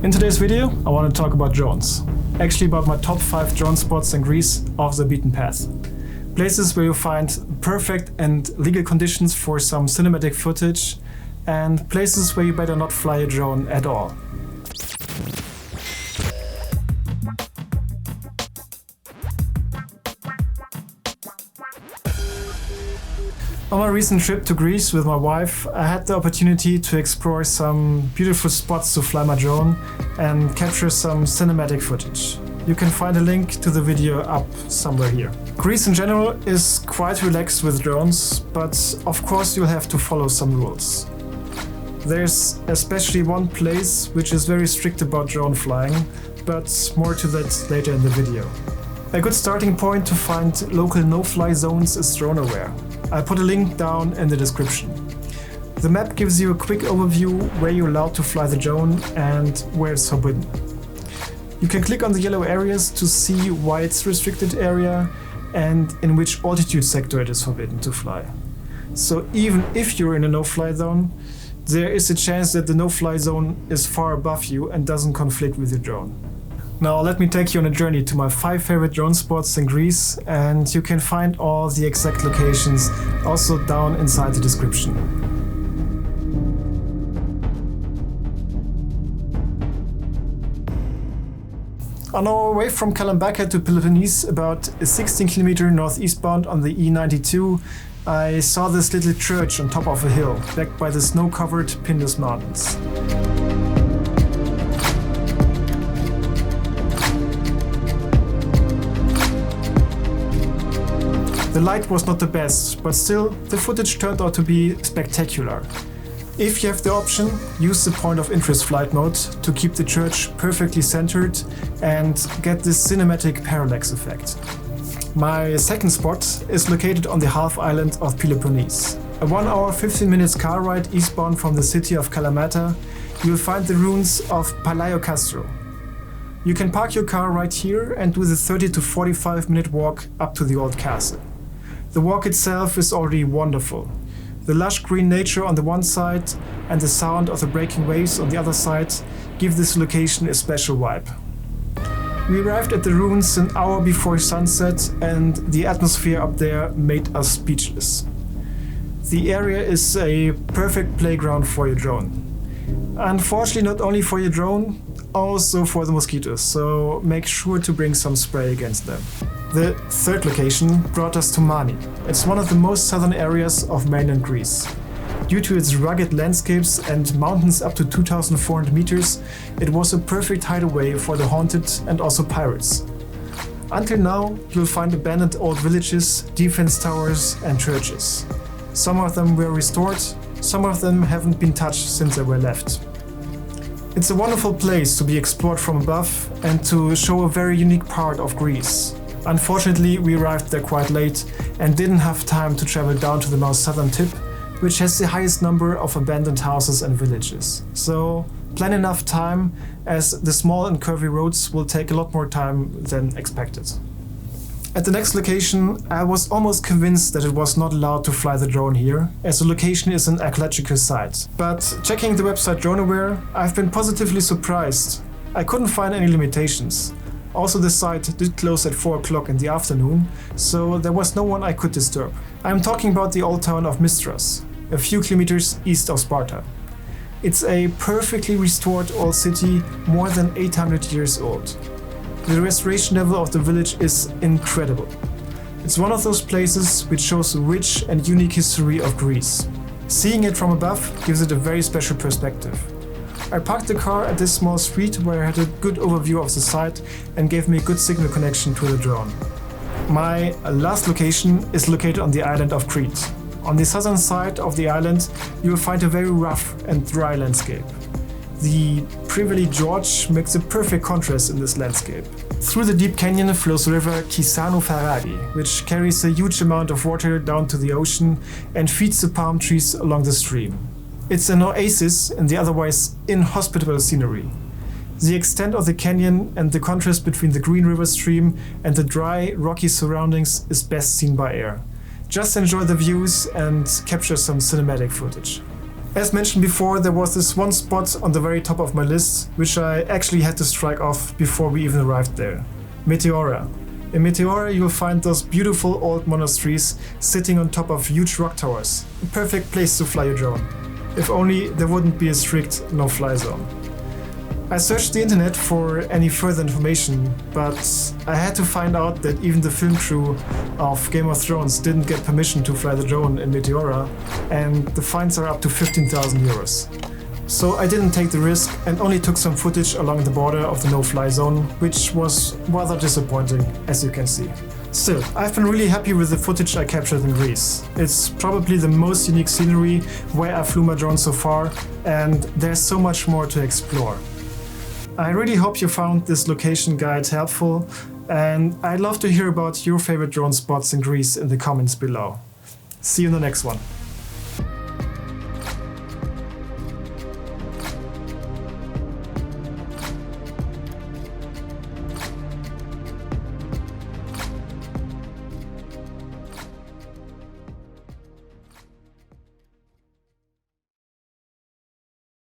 In today's video, I want to talk about drones. Actually about my top 5 drone spots in Greece off the beaten path. Places where you find perfect and legal conditions for some cinematic footage, and places where you better not fly a drone at all. On my recent trip to Greece with my wife, I had the opportunity to explore some beautiful spots to fly my drone and capture some cinematic footage. You can find a link to the video up somewhere here. Greece in general is quite relaxed with drones, but of course you'll have to follow some rules. There's especially one place which is very strict about drone flying, but more to that later in the video. A good starting point to find local no-fly zones is DroneAware. I put a link down in the description. The map gives you a quick overview where you're allowed to fly the drone and where it's forbidden. You can click on the yellow areas to see why it's restricted area and in which altitude sector it is forbidden to fly. So even if you're in a no-fly zone, there is a chance that the no-fly zone is far above you and doesn't conflict with your drone. Now let me take you on a journey to my 5 favorite drone spots in Greece, and you can find all the exact locations also down inside the description. On our way from Kalambaka to Peloponnese, about 16 km northeastbound on the E92, I saw this little church on top of a hill, backed by the snow-covered Pindus Mountains. The light was not the best, but still, the footage turned out to be spectacular. If you have the option, use the point of interest flight mode to keep the church perfectly centered and get this cinematic parallax effect. My second spot is located on the half island of Peloponnese. A 1 hour 15 minutes car ride eastbound from the city of Kalamata, you will find the ruins of Palaiokastro. You can park your car right here and do the 30 to 45 minute walk up to the old castle. The walk itself is already wonderful. The lush green nature on the one side and the sound of the breaking waves on the other side give this location a special vibe. We arrived at the ruins an hour before sunset, and the atmosphere up there made us speechless. The area is a perfect playground for your drone. Unfortunately, not only for your drone, also for the mosquitoes, so make sure to bring some spray against them. The third location brought us to Mani. It's one of the most southern areas of mainland Greece. Due to its rugged landscapes and mountains up to 2,400 meters, it was a perfect hideaway for the haunted and also pirates. Until now, you'll find abandoned old villages, defense towers and churches. Some of them were restored, some of them haven't been touched since they were left. It's a wonderful place to be explored from above and to show a very unique part of Greece. Unfortunately, we arrived there quite late and didn't have time to travel down to the most southern tip, which has the highest number of abandoned houses and villages. So plan enough time, as the small and curvy roads will take a lot more time than expected. At the next location, I was almost convinced that it was not allowed to fly the drone here, as the location is an archaeological site. But checking the website DroneAware, I've been positively surprised. I couldn't find any limitations. Also, the site did close at 4 o'clock in the afternoon, so there was no one I could disturb. I'm talking about the old town of Mystras, a few kilometers east of Sparta. It's a perfectly restored old city, more than 800 years old. The restoration level of the village is incredible. It's one of those places which shows a rich and unique history of Greece. Seeing it from above gives it a very special perspective. I parked the car at this small street where I had a good overview of the site and gave me a good signal connection to the drone. My last location is located on the island of Crete. On the southern side of the island, you will find a very rough and dry landscape. The Preveli Gorge makes a perfect contrast in this landscape. Through the deep canyon flows the river Faragi, which carries a huge amount of water down to the ocean and feeds the palm trees along the stream. It's an oasis in the otherwise inhospitable scenery. The extent of the canyon and the contrast between the green river stream and the dry, rocky surroundings is best seen by air. Just enjoy the views and capture some cinematic footage. As mentioned before, there was this one spot on the very top of my list, which I actually had to strike off before we even arrived there. Meteora. In Meteora you'll find those beautiful old monasteries sitting on top of huge rock towers. A perfect place to fly a drone. If only there wouldn't be a strict no-fly zone. I searched the internet for any further information, but I had to find out that even the film crew of Game of Thrones didn't get permission to fly the drone in Meteora, and the fines are up to 15,000 euros. So I didn't take the risk and only took some footage along the border of the no-fly zone, which was rather disappointing, as you can see. Still, I've been really happy with the footage I captured in Greece. It's probably the most unique scenery where I flew my drone so far, and there's so much more to explore. I really hope you found this location guide helpful, and I'd love to hear about your favorite drone spots in Greece in the comments below. See you in the next one.